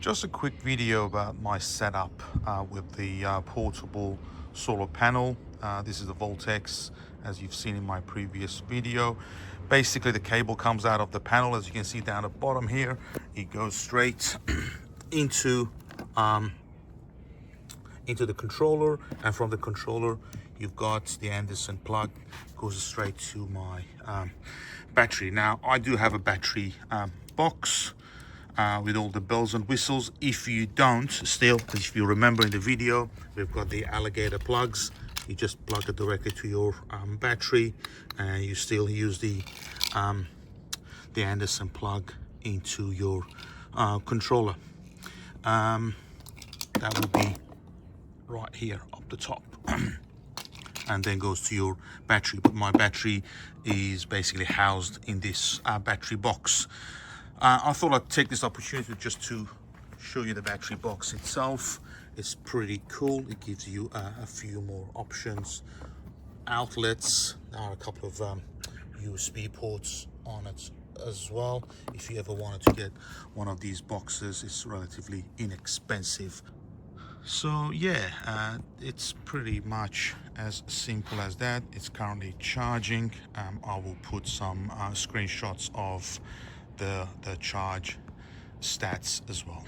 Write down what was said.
Just a quick video about my setup with the portable solar panel. This is the Voltex, as you've seen in my previous video. Basically, the cable comes out of the panel, as you can see down the bottom here. It goes straight into the controller, and from the controller you've got the Anderson plug, goes straight to my battery. Now I do have a battery box with all the bells and whistles. If you don't, still, if you remember in the video, we've got the alligator plugs. You just plug it directly to your battery, and you still use the Anderson plug into your controller. That will be right here up the top and then goes to your battery. But my battery is basically housed in this battery box. I thought I'd take this opportunity just to show you the battery box itself. It's pretty cool. It gives you a few more options. Outlets, there are a couple of USB ports on it as well. If you ever wanted to get one of these boxes, it's relatively inexpensive. So yeah, it's pretty much as simple as that. It's currently charging. I will put some screenshots of the charge stats as well.